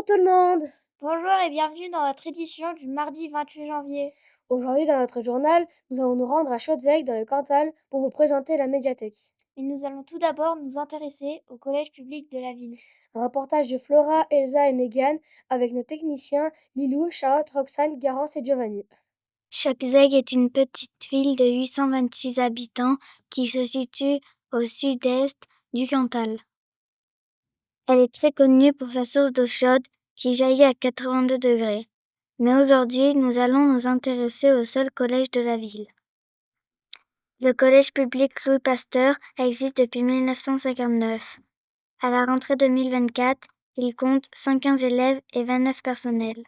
tout le monde! Bonjour et bienvenue dans notre édition du mardi 28 janvier. Aujourd'hui dans notre journal, nous allons nous rendre à Schotteck dans le Cantal pour vous présenter la médiathèque. Et nous allons tout d'abord nous intéresser au collège public de la ville. Un reportage de Flora, Elsa et Megan avec nos techniciens Lilou, Charlotte, Roxane, Garance et Giovanni. Schotteck est une petite ville de 826 habitants qui se situe au sud-est du Cantal. Elle est très connue pour sa source d'eau chaude qui jaillit à 82 degrés. Mais aujourd'hui, nous allons nous intéresser au seul collège de la ville. Le collège public Louis Pasteur existe depuis 1959. À la rentrée 2024, il compte 115 élèves et 29 personnels.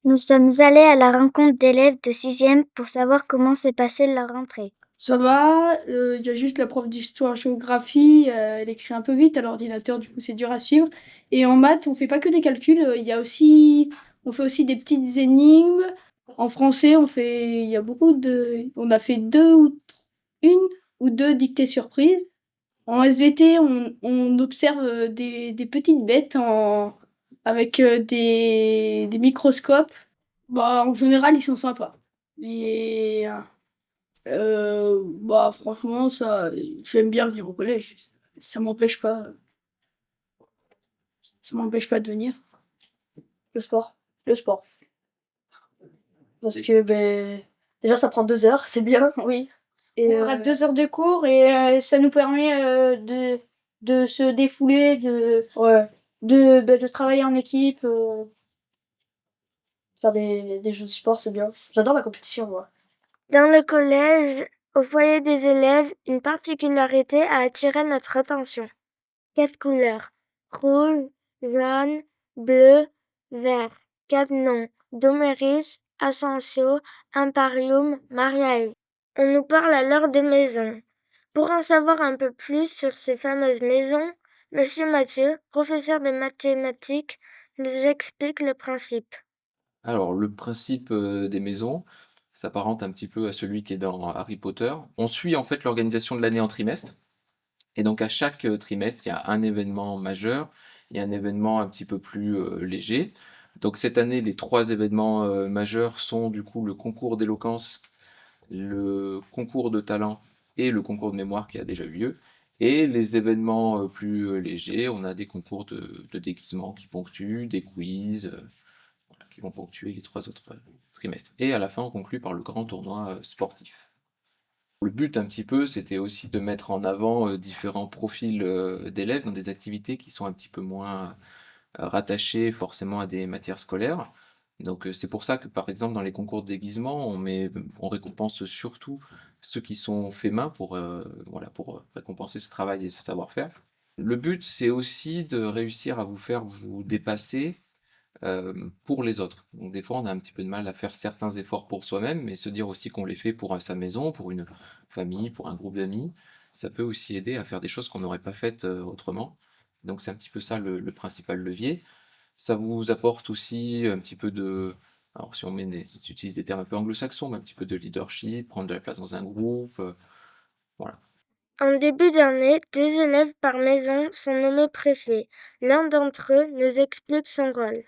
Nous sommes allés à la rencontre d'élèves de 6e pour savoir comment s'est passée leur rentrée. Ça va, il y a juste la prof d'histoire-géographie, elle écrit un peu vite à l'ordinateur, du coup c'est dur à suivre. Et en maths, on fait pas que des calculs, on fait aussi des petites énigmes. En français, on a fait une ou deux dictées surprises. En SVT, on observe des petites bêtes avec des microscopes. Bah, en général, ils sont sympas. Et bah franchement, ça, j'aime bien venir au collège. Ça m'empêche pas, ça m'empêche pas de venir. Le sport. Le sport. Parce que déjà ça prend 2 heures, c'est bien. Oui. Et On aura 2 heures de cours et ça nous permet de se défouler, ouais, de travailler en équipe. faire des jeux de sport, c'est bien. J'adore la compétition, moi. Dans le collège, au foyer des élèves, une particularité a attiré notre attention. 4 couleurs: rouge, jaune, bleu, vert. 4 noms: Doméris, Asensio, Imparium, Mariae. On nous parle alors des maisons. Pour en savoir un peu plus sur ces fameuses maisons, Monsieur Mathieu, professeur de mathématiques, nous explique le principe. Alors, le principe des maisons s'apparente un petit peu à celui qui est dans Harry Potter. On suit en fait l'organisation de l'année en trimestre. Et donc, à chaque trimestre, il y a un événement majeur et un événement un petit peu plus léger. Donc, cette année, les 3 événements majeurs sont du coup le concours d'éloquence, le concours de talent et le concours de mémoire qui a déjà eu lieu. Et les événements plus légers, on a des concours de déguisement qui ponctuent, des quiz, voilà, qui vont ponctuer les 3 autres trimestres. Et à la fin, on conclut par le grand tournoi sportif. Le but un petit peu, c'était aussi de mettre en avant différents profils d'élèves dans des activités qui sont un petit peu moins rattachées forcément à des matières scolaires. Donc c'est pour ça que par exemple dans les concours de déguisement, on récompense surtout ceux qui sont faits main voilà, pour récompenser ce travail et ce savoir-faire. Le but, c'est aussi de réussir à vous faire vous dépasser pour les autres. Donc des fois, on a un petit peu de mal à faire certains efforts pour soi-même, mais se dire aussi qu'on les fait pour sa maison, pour une famille, pour un groupe d'amis, ça peut aussi aider à faire des choses qu'on n'aurait pas faites autrement. Donc c'est un petit peu ça le principal levier. Ça vous apporte aussi un petit peu alors si tu utilises des termes un peu anglo-saxons, mais un petit peu de leadership, prendre de la place dans un groupe, voilà. En début d'année, 2 élèves par maison sont nommés préfets. L'un d'entre eux nous explique son rôle.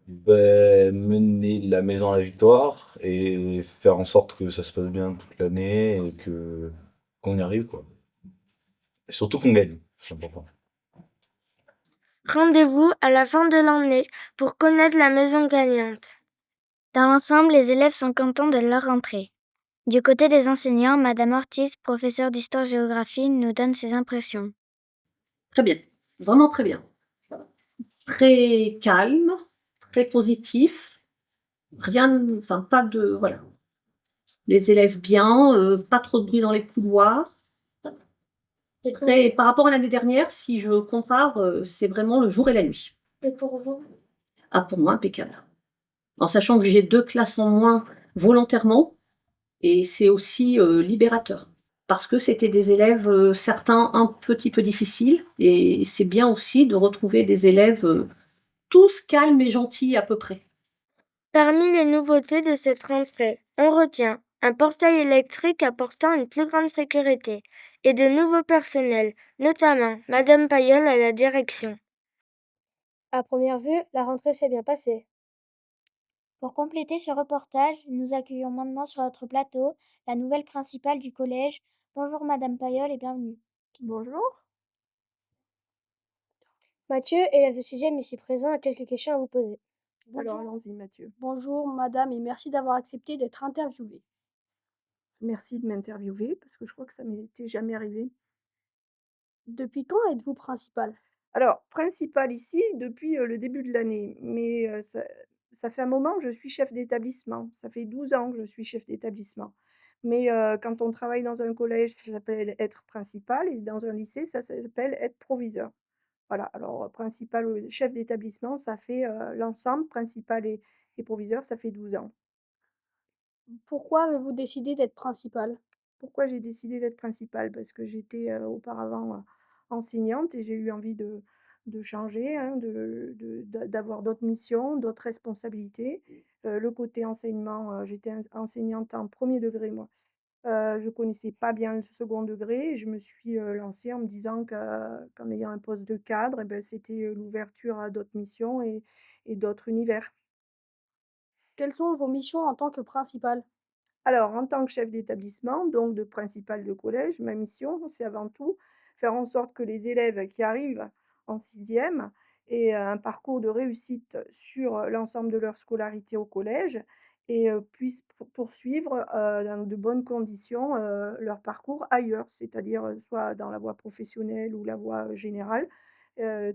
Mener la maison à la victoire et faire en sorte que ça se passe bien toute l'année et que qu'on y arrive, quoi. Et surtout qu'on gagne, c'est important. Rendez-vous à la fin de l'année pour connaître la maison gagnante. Dans l'ensemble, les élèves sont contents de leur rentrée. Du côté des enseignants, Madame Ortiz, professeure d'histoire-géographie, nous donne ses impressions. Très bien, vraiment très bien. Très calme, très positif. Pas de, voilà. Les élèves bien, pas trop de bruit dans les couloirs. Par rapport à l'année dernière, si je compare, c'est vraiment le jour et la nuit. Et pour vous? Ah, pour moi, impeccable. En sachant que j'ai 2 classes en moins volontairement, et c'est aussi libérateur. Parce que c'était des élèves, certains un petit peu difficiles, et c'est bien aussi de retrouver des élèves tous calmes et gentils à peu près. Parmi les nouveautés de cette rentrée, on retient un portail électrique apportant une plus grande sécurité et de nouveaux personnels, notamment Madame Payol à la direction. À première vue, la rentrée s'est bien passée. Pour compléter ce reportage, nous accueillons maintenant sur notre plateau la nouvelle principale du collège. Bonjour Madame Payol et bienvenue. Bonjour. Mathieu, élève de 6e ici présent, a quelques questions à vous poser. Alors allons-y Mathieu. Bonjour madame et merci d'avoir accepté d'être interviewée. Merci de m'interviewer parce que je crois que ça m'était jamais arrivé. Depuis quand êtes-vous principale? Alors, principal ici depuis le début de l'année, mais ça fait un moment que je suis chef d'établissement. Ça fait 12 ans que je suis chef d'établissement. Mais quand on travaille dans un collège, ça s'appelle être principal et dans un lycée, ça s'appelle être proviseur. Voilà, alors principal ou chef d'établissement, ça fait l'ensemble, principal et proviseur, ça fait 12 ans. Pourquoi avez-vous décidé d'être principale? Pourquoi j'ai décidé d'être principale? Parce que j'étais auparavant enseignante et j'ai eu envie de changer, hein, d'avoir d'autres missions, d'autres responsabilités. Le côté enseignement, j'étais enseignante en premier degré, moi. Je connaissais pas bien le second degré et je me suis lancée en me disant qu'en ayant un poste de cadre, eh ben, c'était l'ouverture à d'autres missions et d'autres univers. Quelles sont vos missions en tant que principale? Alors, en tant que chef d'établissement, donc de principal de collège, ma mission, c'est avant tout faire en sorte que les élèves qui arrivent en 6e aient un parcours de réussite sur l'ensemble de leur scolarité au collège et puissent poursuivre dans de bonnes conditions leur parcours ailleurs, c'est-à-dire soit dans la voie professionnelle ou la voie générale,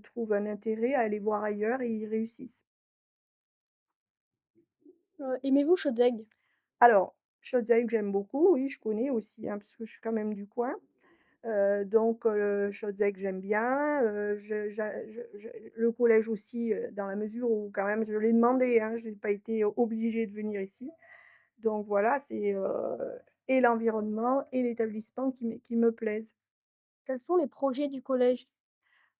trouvent un intérêt à aller voir ailleurs et y réussissent. Aimez-vous Chaudzègue? Alors, Chaudzègue, j'aime beaucoup, oui, je connais aussi, hein, parce que je suis quand même du coin. Donc, Chaudzègue, j'aime bien. Le collège aussi, dans la mesure où quand même je l'ai demandé, hein, je n'ai pas été obligée de venir ici. Donc voilà, c'est et l'environnement et l'établissement qui me plaisent. Quels sont les projets du collège?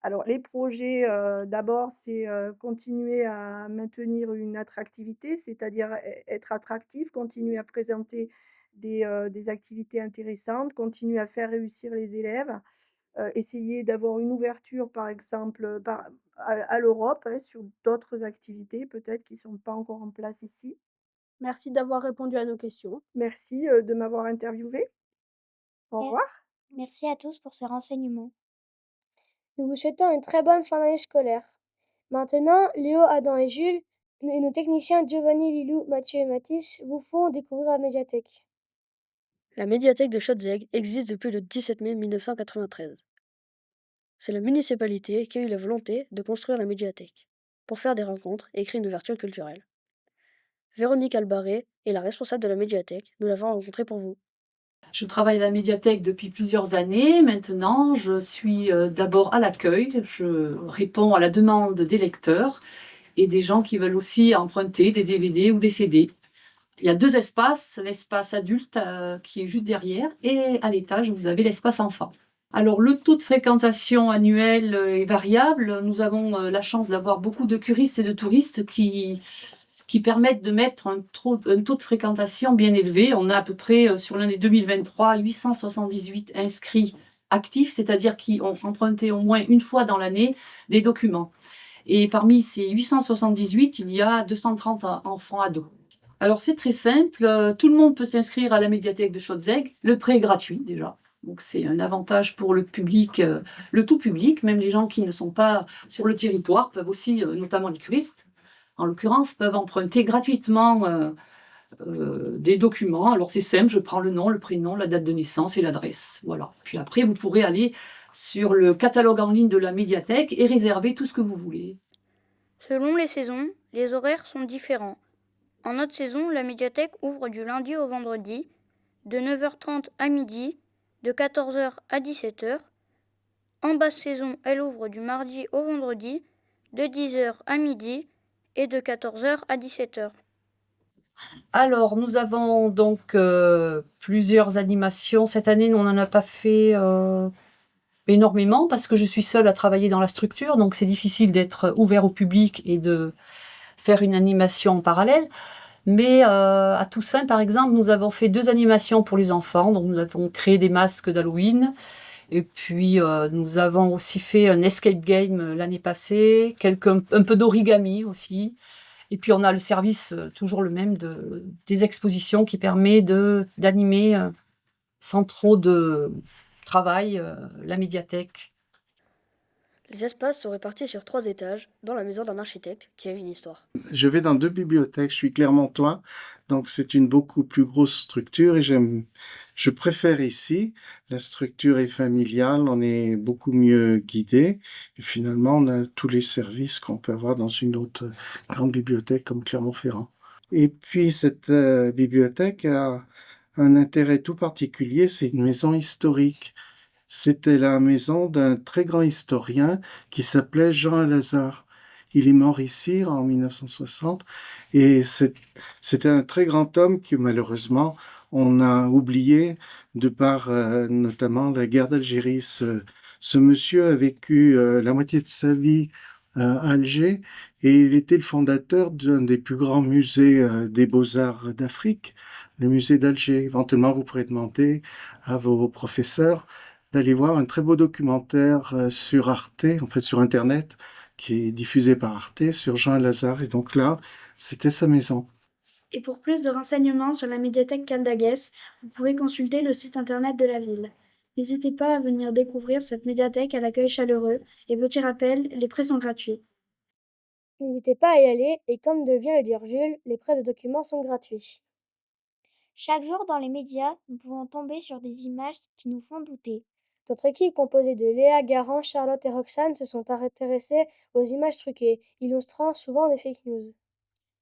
Alors les projets, d'abord, c'est continuer à maintenir une attractivité, c'est-à-dire être attractif, continuer à présenter des activités intéressantes, continuer à faire réussir les élèves, essayer d'avoir une ouverture, par exemple, à l'Europe, hein, sur d'autres activités peut-être qui ne sont pas encore en place ici. Merci d'avoir répondu à nos questions. Merci de m'avoir interviewée. Au revoir. Merci à tous pour ces renseignements. Nous vous souhaitons une très bonne fin d'année scolaire. Maintenant, Léo, Adam et Jules et nos techniciens Giovanni, Lilou, Mathieu et Mathis vous font découvrir la médiathèque. La médiathèque de Chaudzègue existe depuis le 17 mai 1993. C'est la municipalité qui a eu la volonté de construire la médiathèque pour faire des rencontres et créer une ouverture culturelle. Véronique Albaré est la responsable de la médiathèque. Nous l'avons rencontrée pour vous. Je travaille à la médiathèque depuis plusieurs années. Maintenant, je suis d'abord à l'accueil. Je réponds à la demande des lecteurs et des gens qui veulent aussi emprunter des DVD ou des CD. Il y a 2 espaces, l'espace adulte qui est juste derrière et à l'étage, vous avez l'espace enfant. Alors, le taux de fréquentation annuel est variable. Nous avons la chance d'avoir beaucoup de curistes et de touristes qui permettent de mettre un taux de fréquentation bien élevé. On a à peu près, sur l'année 2023, 878 inscrits actifs, c'est-à-dire qui ont emprunté au moins une fois dans l'année des documents. Et parmi ces 878, il y a 230 enfants ados. Alors c'est très simple, tout le monde peut s'inscrire à la médiathèque de Chaudzègue. Le prêt est gratuit déjà. Donc c'est un avantage pour le public, le tout public, même les gens qui ne sont pas sur le territoire peuvent aussi, notamment les curistes, en l'occurrence, peuvent emprunter gratuitement des documents. Alors c'est simple, je prends le nom, le prénom, la date de naissance et l'adresse. Voilà. Puis après, vous pourrez aller sur le catalogue en ligne de la médiathèque et réserver tout ce que vous voulez. Selon les saisons, les horaires sont différents. En haute saison, la médiathèque ouvre du lundi au vendredi, de 9h30 à midi, de 14h à 17h. En basse saison, elle ouvre du mardi au vendredi, de 10h à midi et de 14h à 17h. Alors, nous avons donc plusieurs animations. Cette année, on n'en a pas fait énormément parce que je suis seule à travailler dans la structure, donc c'est difficile d'être ouvert au public et de faire une animation en parallèle. Mais à Toussaint, par exemple, nous avons fait 2 animations pour les enfants. Donc, nous avons créé des masques d'Halloween Et puis, nous avons aussi fait un escape game l'année passée, un peu d'origami aussi. Et puis, on a le service toujours le même des expositions qui permet d'animer sans trop de travail la médiathèque. Les espaces sont répartis sur 3 étages dans la maison d'un architecte qui a une histoire. Je vais dans 2 bibliothèques, je suis clermontois, donc c'est une beaucoup plus grosse structure et je préfère ici. La structure est familiale, on est beaucoup mieux guidé et finalement on a tous les services qu'on peut avoir dans une autre grande bibliothèque comme Clermont-Ferrand. Et puis cette bibliothèque a un intérêt tout particulier, c'est une maison historique. C'était la maison d'un très grand historien qui s'appelait Jean Lazare. Il est mort ici en 1960 et c'était un très grand homme que malheureusement on a oublié de par notamment la guerre d'Algérie. Ce monsieur a vécu la moitié de sa vie à Alger et il était le fondateur d'un des plus grands musées des beaux-arts d'Afrique, le musée d'Alger. Éventuellement, vous pourrez demander à vos professeurs d'aller voir un très beau documentaire sur Arte, en fait sur Internet, qui est diffusé par Arte sur Jean Lazare. Et donc là, c'était sa maison. Et pour plus de renseignements sur la médiathèque Caldaguès, vous pouvez consulter le site internet de la ville. N'hésitez pas à venir découvrir cette médiathèque à l'accueil chaleureux et petit rappel, les prêts sont gratuits. N'hésitez pas à y aller et comme vient le dire Jules, les prêts de documents sont gratuits. Chaque jour dans les médias, nous pouvons tomber sur des images qui nous font douter. Notre équipe composée de Léa, Garance, Charlotte et Roxane se sont intéressés aux images truquées, illustrant souvent des fake news.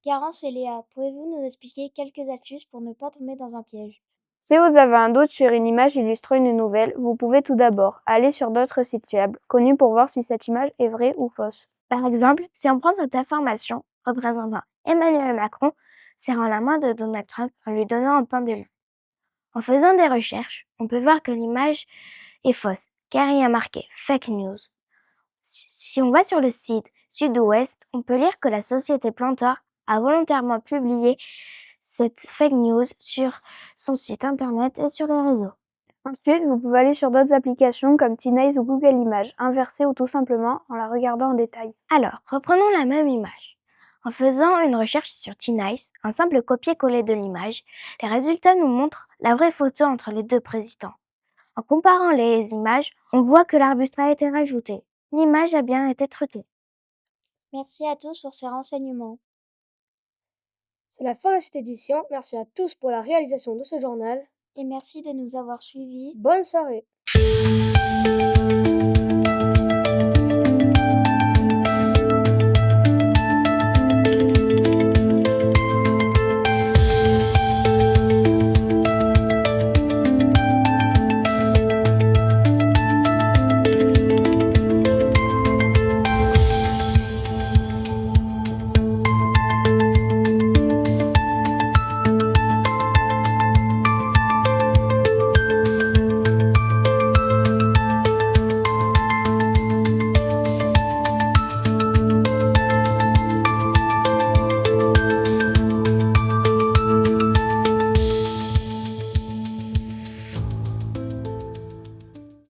Garance et Léa, pouvez-vous nous expliquer quelques astuces pour ne pas tomber dans un piège? Si vous avez un doute sur une image illustrant une nouvelle, vous pouvez tout d'abord aller sur d'autres sites fiables, connus pour voir si cette image est vraie ou fausse. Par exemple, si on prend cette information représentant Emmanuel Macron serrant la main de Donald Trump en lui donnant un pain de lait. En faisant des recherches, on peut voir que l'image est fausse, car il y a marqué Fake News. Si on va sur le site Sud-Ouest, on peut lire que la société Plantor a volontairement publié cette fake news sur son site internet et sur les réseaux. Ensuite, vous pouvez aller sur d'autres applications comme Tinize ou Google Images, inverser ou tout simplement en la regardant en détail. Alors, reprenons la même image. En faisant une recherche sur Tinize, un simple copier-coller de l'image, les résultats nous montrent la vraie photo entre les deux présidents. En comparant les images, on voit que l'arbuste a été rajouté. L'image a bien été truquée. Merci à tous pour ces renseignements. C'est la fin de cette édition. Merci à tous pour la réalisation de ce journal. Et merci de nous avoir suivis. Bonne soirée.